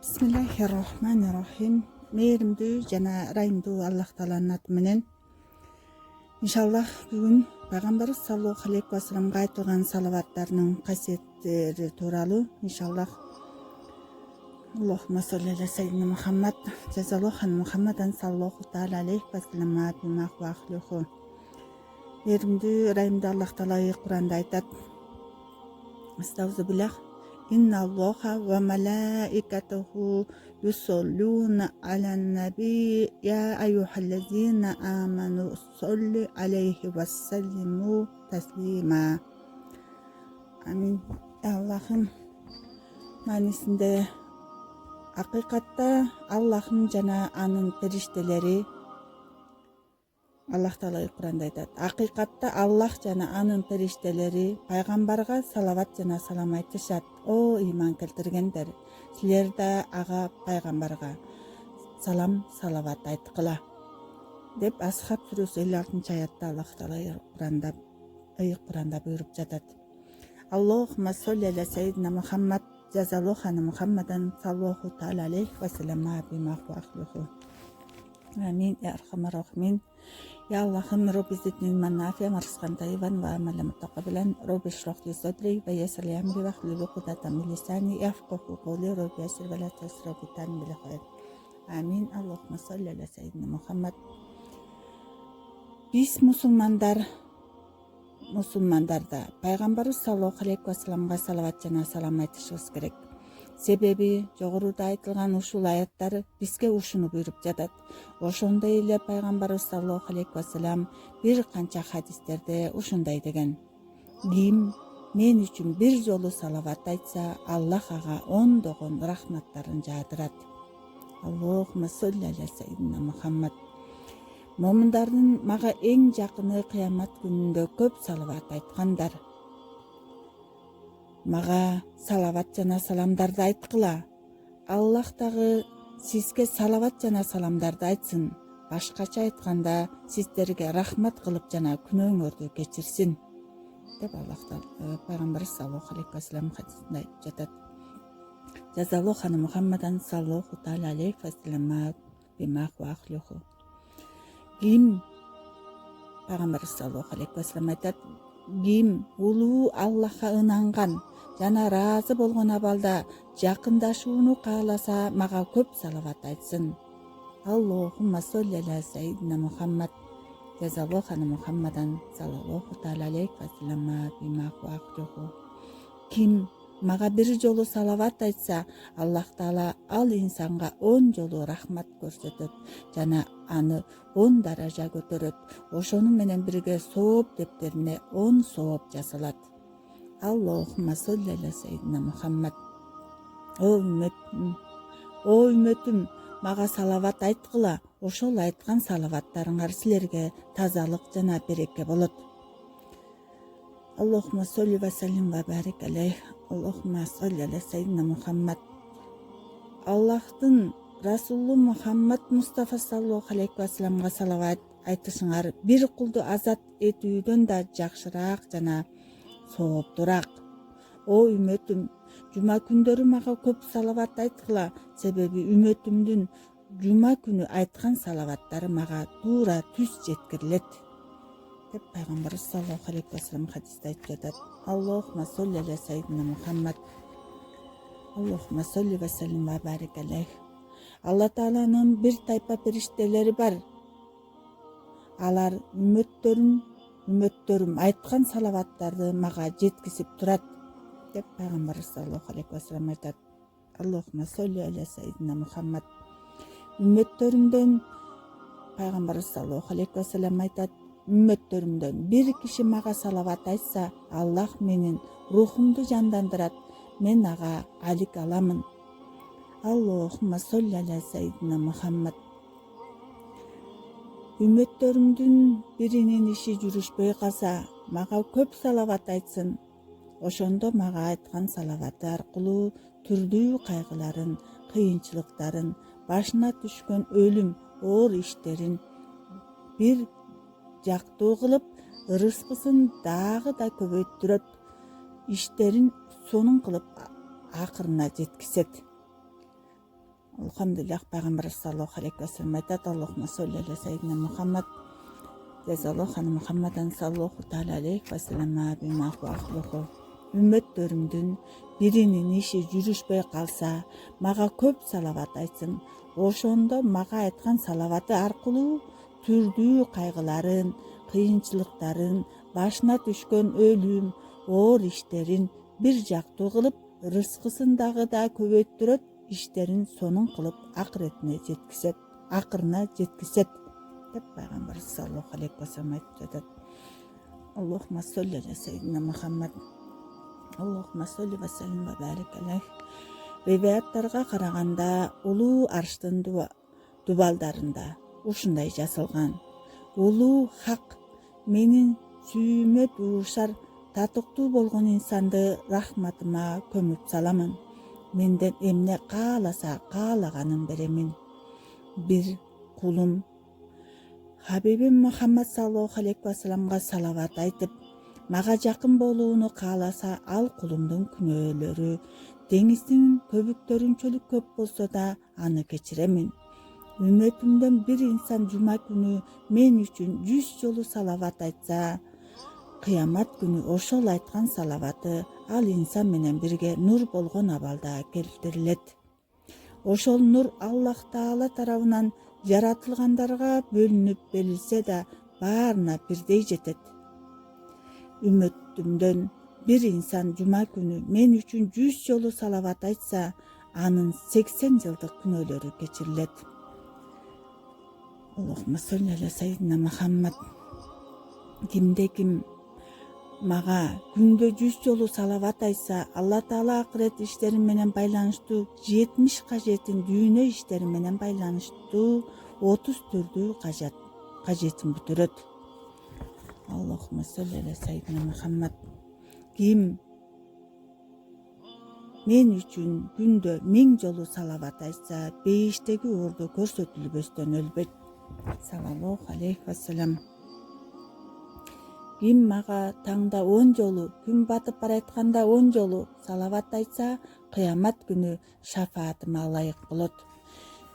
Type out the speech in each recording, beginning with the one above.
Bismillahirrahmanirrahim. Mehrimdүү жана ырайымдуу Аллах Тааланын аты менен. Иншаллах бүгүн пайгамбарыбыз саллаллаху алейхи ва салламга айтылган салаваттарынын касиеттери тууралуу иншаллах Аллахумма солли аля сайидина Мухаммад жазаллаху Мухаммадан саллаллаху таала алейхи ва саллама бимах ва ахлуху. Мehrimдүү ырайымдуу Аллах Таала Куранда айтат: Астагфируллах Инна Аллаха ва малаикатаху юсоллуна алян наби я айюхаллазина аману солли алейхи вассалиму таслима. Амин. Аллахым маанисинде акыйкатта Аллахым жана анын периштелери Аллах Таала Куранда айтат: акыйкатта Аллах жана анын периштелери пайгамбарга салават жана салам айтышат. О ыйман келтиргендер, силер да ага пайгамбарга салам салават айткыла деп Асхаб сүрөсү 56 аятта Аллах Таала Куранда буйруп жатат. Аллахумма солли аля сайидина Мухаммад жазаллаху Мухаммадан саллаллаху таала алейхи ва саллама бимах ва ахлуху. Амин я архамар рахимин. Ya Allah'ım Rabbi zidni ilmen nafi'an rizqan tayyiban ve amelen muttaqabbalan. Rabbi shrah li sadri ve yassir li amri wahlul 'uqdatan min lisani yafqahu qawli. Rabbi yassir ve la tasrif bitan bil khair. Amin. Allahumma salli ala sayyidina Muhammad. Biz musulmandarda Пайгамбарыбыз саллаллаху алейхи ва салламга салават жана салам айтышыбыз керек. Себеби жогоруда айтылган ушул аяттар бизге ушуну буйруп жатат. Ошондой эле Пайгамбарыбыз саллаллаху алейхи ва саллам бир канча хадистерде ушундай деген: Ким мен үчүн бир жолу салават айтса, Аллах ага ондогон рахматтарын жаадырат. Аллахумма солли аля сайидина Мухаммад. Момундардын мага эң жакыны кыямат күнүндө көп салават айткандар. Мага салават жана саламдарды айткыла. Аллах дагы сизге салават жана саламдарды айтсын. Башкача айтканда, сиздерге рахмат кылып жана күнөөңөрдү кечирсин деп Аллахтан Пайгамбарыбыз саллаллаху алейхи ва саллам хадисинде айтып жатат. Жазаллаху Мухаммадан саллаллаху таала алейхи ва саллама бимах ва ахлуху. Ким Пайгамбарыбыз саллаллаху алейхи ва саллам айтат: Ким улуу Аллахка ынанган жана ыраазы болгон абалда жакындашууну кааласа, мага көп салават айтсын. Аллахумма солли аля сайидина Мухаммад жазаллаху Мухаммадан саллаллаху таала алейхи ва саллама бимах ва ахлуху. Ким мага бир жолу салават айтса, Аллах Таала ал инсанга 10 жолу рахмат көрсөтөт жана аны 10 даража көтөрөт. Ошону менен бирге сооп дептерине 10 сооп жасалат. Аллахумма солли аля сайидина Мухаммад. О үмөтүм, мага салават айткыла. Ошол айткан салаваттарыңар силерге тазалык жана береке болот. Аллахумма солли ва саллим ва барик алейх. Аллахумма солли аля сайидина Мухаммад. Аллахтын Расулу Мухаммад Мустафа саллаллаху алейхи ва салламга салават айтышыңар бир кулду азат этүүдөн да жакшыраак жана сооптураак. О үмөтүм, жума күндөрү мага көп салават айткыла, себеби үмөтүмдүн жума күнү айткан салаваттары мага туура түз жеткирилет деп Пайгамбарыбыз саллаллаху алейхи ва саллам хадисте айтып жатат. Аллахумма солли аля сайидина Мухаммад. Аллахумма солли ва саллим ва барик алейх. Алла Тааланын бир тайпа периштелери бар. Алар үмөттөрүм айткан салаваттарды мага жеткизип турат деп Пайгамбарыбыз саллаллаху алейхи ва саллам айтат. Аллахумма солли аля сайидина Мухаммад. Үмөттөрүмдөн Пайгамбарыбыз саллаллаху алейхи ва саллам айтат: Үмөттөрүмдөн бир киши мага салават айтса, Аллах менин рухумду жандандырат, мен ага алик аламын. Аллахумма солли аля сайидина Мухаммад. Үмөттөрүмдүн биринин иши жүрүшпөй калса, мага көп салават айтсын. Ошондо мага айткан салаваты аркылуу түрдүү кайгыларын, кыйынчылыктарын, башына түшкөн өлүм, оор иштерин бир жактуу кылып, рызкысын дагы да көбөйттүрөт, иштерин сонун кылып акырына жеткизет. Elhamdülillah Peygamber sallallahu aleyhi ve sellem aytat Allahümme salli ala seyyidina Muhammed Cezallahu anhu Muhammeden sallallahu teala aleyhi ve sellem bima huve ahluhu. Ümmetlerimdin birinin işi жүрүшпөй kalsa, maga köp salavat aytsın. Ошондо мага айткан салаваты аркылуу түрдүү кайгыларын, кыйынчылыктарын, башына түшкөн өлүм, оор иштерин бир жактуу кылып, рызкысын дагы да көбөйттүрөт, иштерин сонун кылып акырына жеткизет деп Пайгамбар саллаллаху алейхи ва саллям айтып жатат. Аллахумма солли аля сейдина Мухаммад. Аллахумма солли ва саллим ва барик алейх. Риваяттарга караганда улуу арштын дубалдарында ушундай жазылган. Улуу хак менин сүйүмө дуушар татыктуу болгон инсанды рахматыма көмүп саламын. Менден эмне кааласа каалаганын беремин. Бир кулум Хабибим Мухаммад саллаллаху алейхи ва салламга салават айтып, мага жакын болууну кааласа, ал кулумдун күнөөлөрү деңиздин көбүктөрүнчөлүк көп болсо да аны кечиремин. Үммөтүмдөн бир инсан жума күнү мен үчүн 100 жолу салават айтса, кыямат күнү ошол айткан салаваты ал инсан менен бирге нур болгон абалда келтирилет. Ошол нур Аллах Таала тарабынан жаратылгандарга бөлүнүп берилсе да баарына бирдей жетет. Үммөтүмдөн бир инсан жума күнү мен үчүн 100 жолу салават айтса, анын 80 жылдык күнөөлөрү кечирилет. Аллахумма солли аля сейдина Мухаммад. Кимде ким мага күндө 100 жолу салават айтса, Алла Таала акырет иштери менен байланыштуу 70 жетин дүйнө иштери менен байланыштуу 30 түрдүү кажетин бүтүрөт. Аллахумма солли аля сейдина Мухаммад. Ким мен үчүн күндө 1000 жолу салават айтса, бейиштеги орду көрсөтүлбөстөн өлбөйт. Саллаллаху алейхи ва саллям. Ким мага таңда 10 жолу, күн батып баратканда 10 жолу салават айтса, кыямат күнү шафаатыма ылайык болот.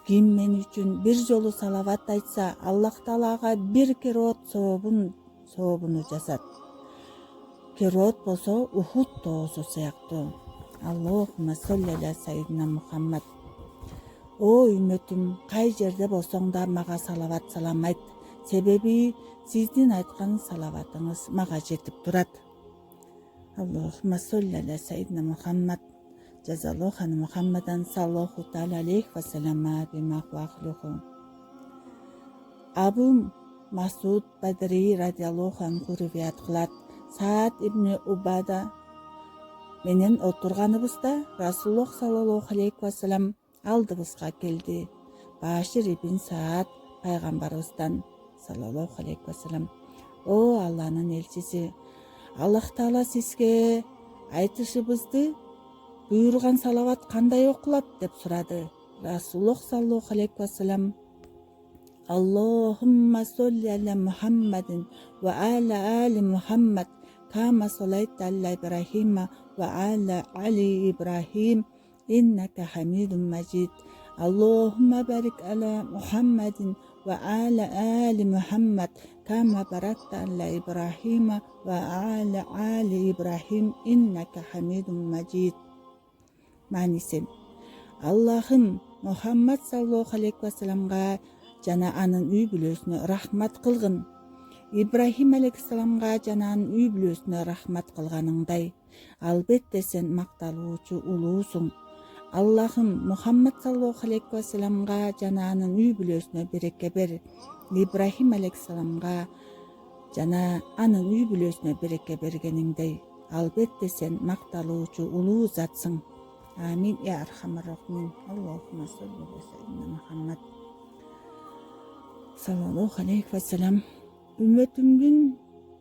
Ким мен үчүн 1 жолу салават айтса, Аллах Таалага 1 керот сообуну жазат. Керот болсо Ухуд тоосу сыяктуу. Аллахумма солли аля сейдина Мухаммад. О үммөтүм, кай жерде болсоң да мага салават салам айт. Себеби сиздин айткан салаватыңыз мага жетип турат. Аллахумма солли аля сейдина Мухаммад. Жазаллаху анху Мухаммадан саллаллаху таала алейхи ва саллям бима хуа ахлуху. Абу Масуд Бадри радиаллаху анху риваят кылат. Саад ибн Убада менен отурганыбызда Расулуллах саллаллаху алейхи ва саллям алдыбызга келди. Башир ибн Саад пайгамбарыбыздан саллаллаху алейхи ва саллям: "О Алланын элчиси, Аллах Таала сизге айтышыбызды буйруган салават кандай окулат?" деп сурады. Расулуллах саллаллаху алейхи ва саллям: "Аллахумма солли аля Мухаммадин ва аля али Мухаммад, кама солайта аля Ибрахима ва аля али Ибрахим, иннака хамидун маджид. Аллахумма барик аля Мухаммадин ва аля али Мухаммад, кама баракта аля Ибрахима ва аля али Ибрахим, иннака хамидун маджид." Маниси: Аллахым Мухаммад саллаллаху алейхи ва салламга жана анын үй бүлөсүнө рахмат кылгын. Ибрахим алейхиссаламга жана анын үй бүлөсүнө рахмат кылганыңдай, албетте сен макталуучу улуусуң. Аллахым Мухаммад саллаллаху алейхи ва салламга жана анын үй бүлөсүнө береке бер. Ибрахим алейхиссаламга жана анын үй бүлөсүнө береке бергениңдей, албетте сен макталуучу улуу затсың. Амин я архамар рахимин. Аллахумма солли аля сейдина Мухаммад саллаллаху алейхи ва саллям. Үммөтүмдүн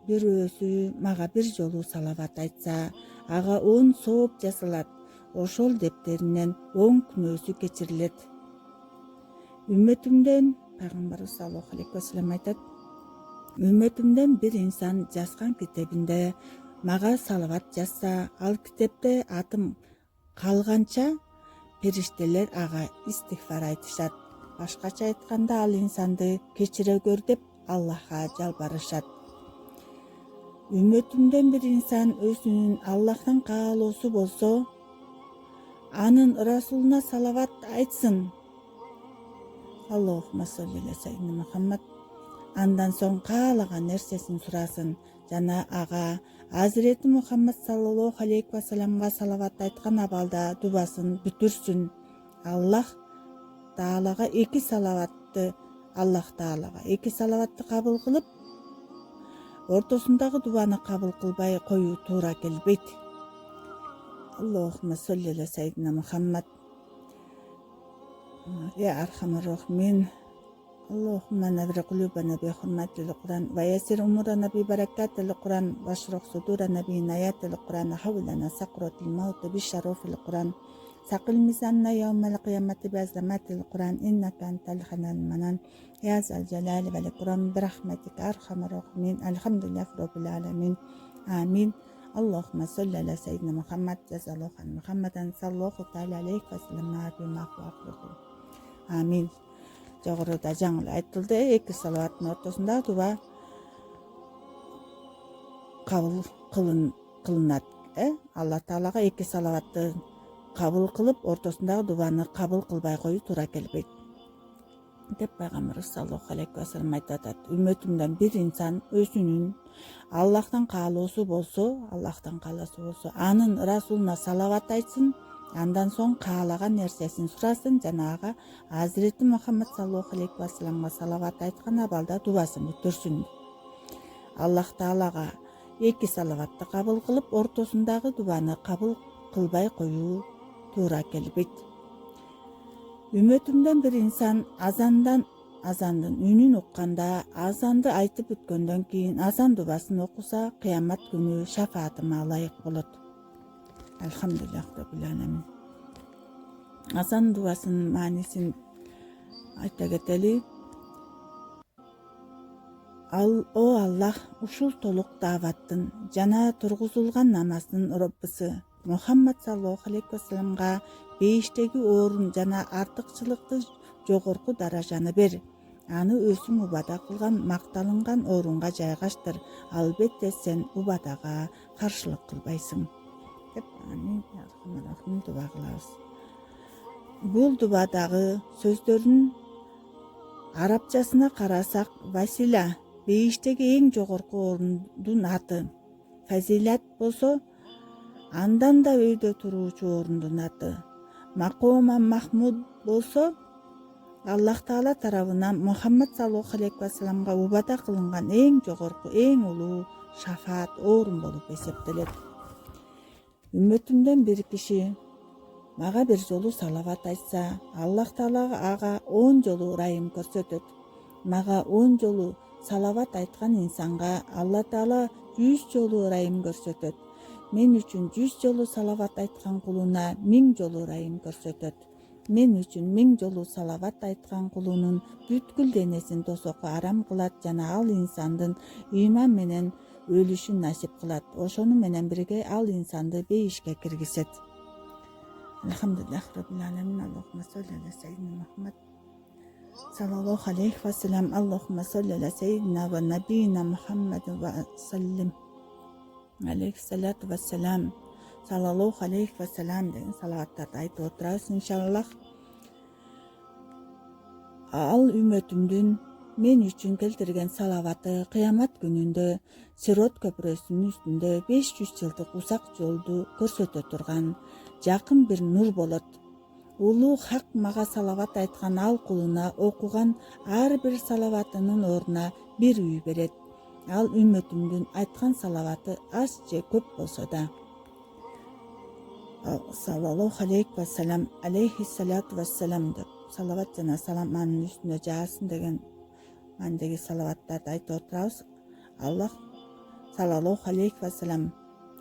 бирөөсү мага 1 жолу салават айтса, ага 10 сооп жасалат. Ошол дептеринен 10 күнөөсү кечирилет. Үммөтүмдөн пайгамбарыбыз саллаллаху алейхи ва саллям айтат: "Үммөтүмдөн бир инсан жазган китебинде мага салават жазса, ал китепте атым калганча периштелер ага истигфар айтышат. Башкача айтканда ал инсанды кечире көр деп Аллахка жалбарышат. Үммөтүмдөн бир инсан өзүнүн Аллахтын каалоосу болсо, анын расулуна салават айтсын. Аллахумма солли аля сайидина Мухаммад. Андан соң каалаган нерсесин сурасын жана ага Азирети Мухаммад саллаллаху алейхи ва салламга салават айткан абалда дубасын бүтүрсүн. Аллах Таалага эки салаватты кабыл кылып, ортосундагы дубаны кабыл кылбай коюу туура келбейт. Аллахумма солли аля сайидина Мухаммад. Я архамар рахимин. Allahumma nawwir qulubana bi hurmatil Qur'an wa yassir umurana bi barakatil Qur'an washrah sudurana bi inayatil Qur'an hawlana saqratil maut bi sharafil Qur'an saqil mizanna yawmal qiyamati bi azamatil Qur'an innaka antal hanan manan ya zal jalali wal ikram bi rahmatika arhamar rahimin. Alhamdulillahi rabbil alamin. Amin. Allahumma salli ala sayyidina Muhammad jazallahu an Muhammadan sallallahu ta'ala alayhi wa sallam nabi mahfuqu. Amin. Жогоруда жаңы айтылды, эки салаваттын ортосунда дуба кабыл кылынат. Алла Таалага эки салаватты кабыл кылып, ортосундагы дубаны кабыл кылбай коюу туура келбейт деп пайгамбарыбыз саллаллаху алейхи ва саллям айтып атат. Үммөтүмдөн бир инсан өзүнүн Аллахтын каалоосу болсо, анын расулуна салават айтсын. Андан соң каалаган нерсесин сурасын жана ага Азирети Мухаммад саллаллаху алейхи ва салламга салават айткан абалда дубасын бүтүрсүн. Аллах Таалага эки салаватты кабыл кылып, ортосундагы дубаны кабыл кылбай коюу туура келбейт. Үммөтүмдөн бир инсан азандын үнүн укканда, азанды айтып бүткөндөн кийин азан дубасын окуса, кыямат күнү шафаатыма ылайык болот. Elhamdülillah Rabbil Alemin. Azan duasının manisini ayta keteli. O Allah ушул толук даваттын жана тургузулган намаздын Роббысы Мухаммад саллаллаху алейхи ва салламга бейиштеги орун жана артыкчылыкты жогорку даражаны бер. Аны өзүң убада кылган макталынган орунга жайгаштыр. Албетте сен убадага каршылык кылбайсың. Amin. Rahim duba kılabız. Бул дубадагы сөздөрдүн арабчасына карасак, васила бейиштеги эң жогорку орундун аты. Фазилат болсо, андан да өйдө туруучу орундун аты. Макома Махмуд болсо, Аллах Таала тарабынан Мухаммад саллаллаху алейхи ва салламга убада кылынган эң жогорку, эң улуу шафаат орун болуп эсептелет. Үммөтүмдөн бир киши мага бир жолу салават айтса, Аллах Таалага ага 10 жолу ырайым көрсөтөт. Мага 10 жолу салават айткан инсанга Алла Таала 100 жолу ырайым көрсөтөт. Мен үчүн 100 жолу салават айткан кулуна 1000 жолу ырайым көрсөтөт. Мен үчүн 1000 жолу салават айткан кулунун бүткүл денесин тосокко арам кылат жана ал инсандын ыйман менен өлүшүн насип кылат. Ошону менен бирге ал инсанды бейишке киргизет. Elhamdülillah Rabbil Alemin. Allahümme salli ala seyyidina Muhammed sallallahu aleyhi ve sellem. Allahümme salli ala seyyidina ve nebiyina Muhammed ve sallim. Aleyhi salatu ve selam. Sallallahu aleyhi ve sellem degan salavattарды айтып отурабыз иншаллах. Ал үммөтүмдүн мен үчүн келтирген салаваты кыямат күнүндө Сирот көпүрөсүнүн үстүндө 500 жылдык узак жолду көрсөтө турган жакын бир нур болот. Улуу хак мага салават айткан ал кулуна окуган ар бир салаватынын ордуна бир үй берет. Ал үммөтүмдүн айткан салаваты аз же көп болсо да. Саллаллаху алейхи ва салям, алейхи салату ва салам деп салават жана салам анын үстүнө жаасын деген мандеги салаваттарды айтып отурабыз. Аллах саллаллаху алейхи ва салам,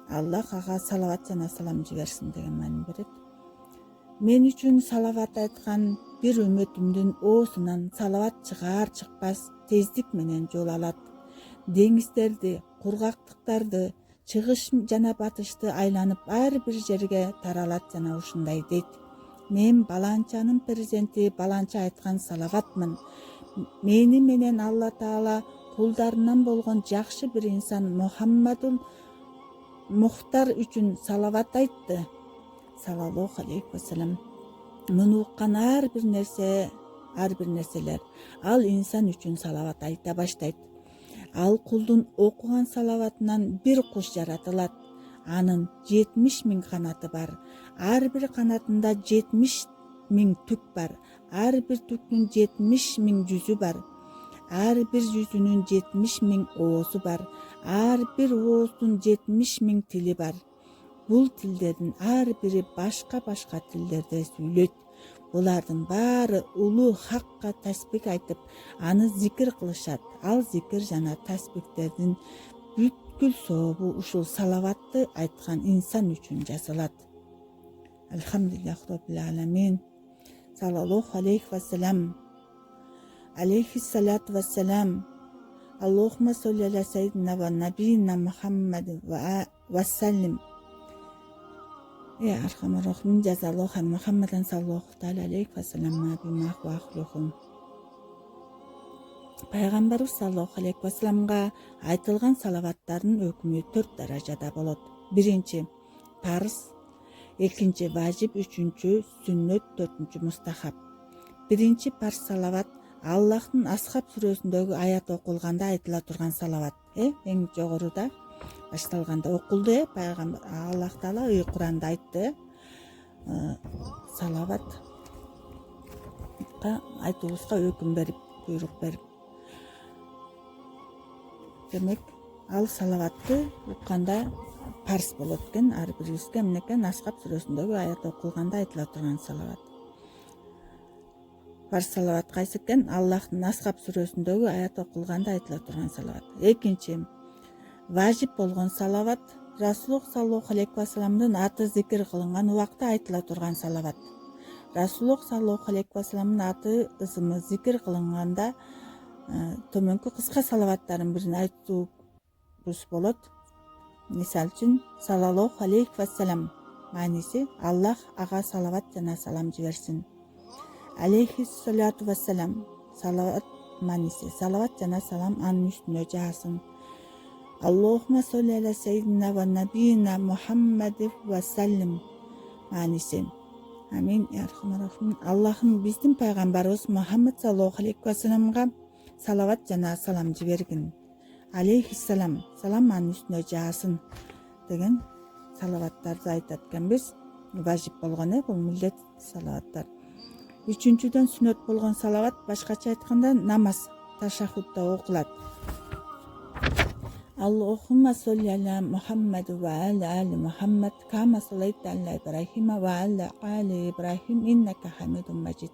Аллах ага салават жана салам жиберсин деген маани берет. Мен үчүн салават айткан бир үммөтүмдүн оосунан салават чыгаар чыкпас тездик менен жол алат. Деңиздерди, кургактыктарды, чыгыш жана батышты айланып ар бир жерге таралат жана ушундай дейт. Мен баланчанын перзенти баланча айткан салаватмын. Мени менен Алла Таала кулдарынан болгон жакшы бир инсан Мухаммадул Мухтар үчүн салават айтты. Саллаллаху алейхи вассалам. Муну уккан ар бир нерселер ал инсан үчүн салават айта баштайт. Ал кулдун окуган салаватынан бир куш жаратылат. Анын 70.000 канаты бар. Ар бир канатында 70.000 түк бар. Ар бир түктүн 70.000 жүзү бар. Ар бир жүзүнүн 70.000 оозу бар. Ар бир ооздун 70.000 тили бар. Бул тилдердин ар бири башка тилдерде сүйлөйт. Булардын баары улуу хакка тасбих айтып, аны зикир кылышат. Ал зикир жана тасбихтердин бүткүл сообу ушул салаватты айткан инсан үчүн жасалат. Алхамдулиллах роббил аламин. Саллаллаху алейхи вассалам. Алейхи салату вассалам. Аллахумма солли аля сайидина ва набийина Мухаммад ва саллим. Архамар рахим жазаллаху Мухаммадан саллаллаху алейхи вассалам бима ахлухум. Пайгамбарыбыз саллаллаху алейхи вассаламга айтылган салаваттардын өкүмү 4 даражада болот. Биринчи парыз, экинчи важип, үчүнчү сүннөт, төртүнчү мустахаб. Биринчи парыз салават Аллахтын Асхаб сүрөсүндөгү аят окулганда айтыла турган салават. Эң жогоруда башталганда окулду. Пайгамбар Аллах Таала Куранда айтты. Салаватка айтуубузга өкүм берип, буйрук берип. Демек, ал салаватты укканда парыз болот экен, ар бирибизге. Эмнекен Асхаб сүрөсүндөгү аят окулганда айтыла турган салават. Парыз салават кайсы экен? Аллахтын Асхаб сүрөсүндөгү аят окулганда айтыла турган салават. Экинчи важип болгон салават Расулуллах саллаллаху алейхи вассаламдын аты зикир кылынган убакта айтыла турган салават. Расулуллах саллаллаху алейхи вассаламдын аты ысымы зикир кылынганда төмөнкү кыска салаваттардын бирин айтуубуз болот. Мисалы үчүн саллаллаху алейхи вассалам мааниси Аллах ага салават жана салам жиберсин. Алейхи салату вассалам салават мааниси салават жана салам анын үстүнө жаасын. Аллахумма солли аля сайидина ва набийина Мухаммад ва саллим мааниси. Амин. Аллахым биздин пайгамбарыбыз Мухаммад саллаллаху алейхи вассаламга салават жана салам жибергин. Алейхи салам, салам анын үстүнө жаасын деген салаваттарды айтат экенбиз. Важип болгон бул милдет салаваттар. Үчүнчүдөн сүннөт болгон салават башкача айтканда намаз ташаххудда окулат. Аллахумма солли аля Мухаммад ва аля али Мухаммад кама саллайта аля Ибрахима ва аля али Ибрахим иннака хамидум маджид.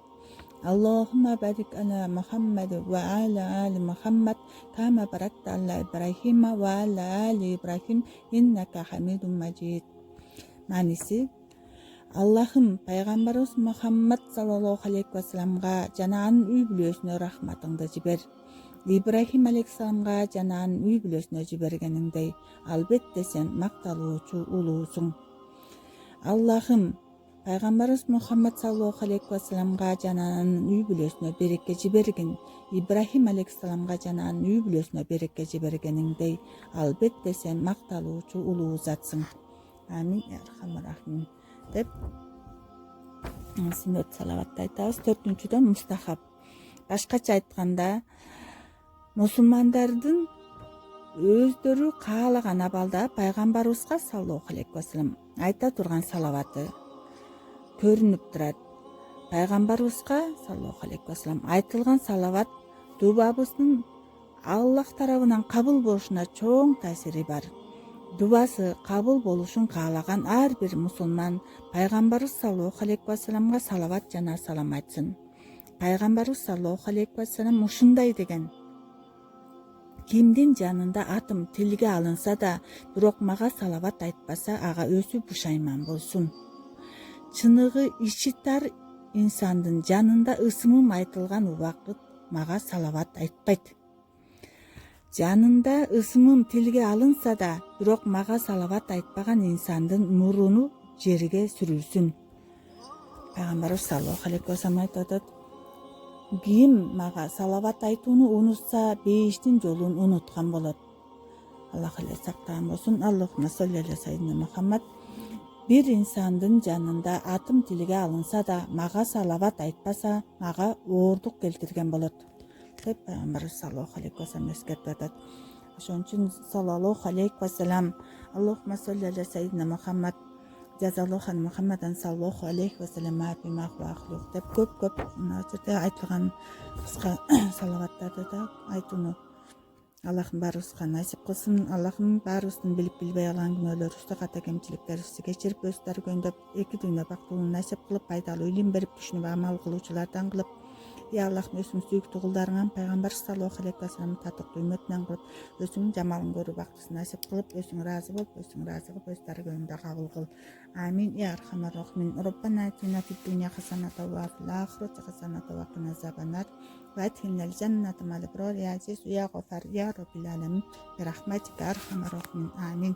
Аллахумма барик аля Мухаммад ва аля али Мухаммад кама баракта аля Ибрахима ва аля али Ибрахим иннака хамидум маджид. Мааниси Аллахым пайгамбарыбыз Мухаммад саллаллаху алейхи вассаламга жана анын үй бүлөсүнө рахматыңды жибер. Ибрахим алейхиссаламга жана анын үй бүлөсүнө жибергениңдей, албетте сен макталуучу улуусуң. Аллахым пайгамбарыбыз Мухаммад саллаллаху алейхи вассаламга жана анын үй бүлөсүнө береке жибергин. Ибрахим алейхиссаламга жана анын үй бүлөсүнө береке жибергениңдей, албетте сен макталуучу улуу затсың. Амин. Архамар деп сүннөт салаватты айтабыз. Төртүнчүдөн мустахаб. Башкача айтканда мусулмандардын өздөрү каалаган абалда пайгамбарыбызга саллаллаху алейхи вассалам айта турган салаваты көрүнүп турат. Пайгамбарыбызга саллаллаху алейхи вассалам айтылган салават дубабыздын Аллах тарабынан кабыл болушуна чоң таасири бар. Дубасы кабыл болушун каалаган ар бир мусулман пайгамбарыбыз саллаллаху алейхи вассаламга салават жана салам айтсын. Пайгамбарыбыз саллаллаху алейхи вассалам ушундай деген: кимдин жанында атым тилге алынса да, бирок мага салават айтпаса, ага өзү пушайман болсун. Чыныгы ичи тар инсандын жанында ысымым айтылган убакыт мага салават айтпайт. Жанында ысымым тилге алынса да, бирок мага салават айтпаган инсандын муруну жерге сүрүлсүн. Пайгамбарыбыз саллаллаху алейхи вассалам айтып атат: ким мага салават айтууну унутса, бейиштин жолун унуткан болот. Аллах эле сактаган болсун. Аллахумма солли аля сайидина Мухаммад. Бир инсандын жанында атым тилге алынса да, мага салават айтпаса, мага оордук келтирген болот деп пайгамбарыбыз саллаллаху алейхи вассалам эскертип атат. Ошон үчүн саллаллаху алейхи вассалам, Аллахумма солли аля сайидина Мухаммад, жазаллаху ан Мухаммадан саллаллаху алейхи вассалам деп көп мына жерде айтылган кыска салаваттарды да айтууну Аллахым баарыбызга насип кылсын. Аллахым баарыбыздын билип билбей алган күнөөлөрүбүздү, ката кемчиликтерибизди кечирип, өз даргөндө эки дүйнө бактылыгын насип кылып, пайдалуу илим берип, түшүнүп амал кылуучулардан кылып, я Аллахым өзүңүн сүйүктүү кулдарыңан пайгамбар саллаллаху алейхи вассаламдын татыктуу үммөтүнөн кылып, өзүңүн жамалын көрүү бактысын насип кылып, өзүң ыраазы болуп, өзүң ыраазы кылып, өз даргөндө кабыл кыл. Амин я архамар рахимин. Роббана атина фид дунья хасаната ва фил ахирати хасаната ва қина азабаннар. وأدخلنا الجنة مع الأبرار يا عزيز يا غفار يا رب العالمين برحمتك أرحم الراحمين آمين.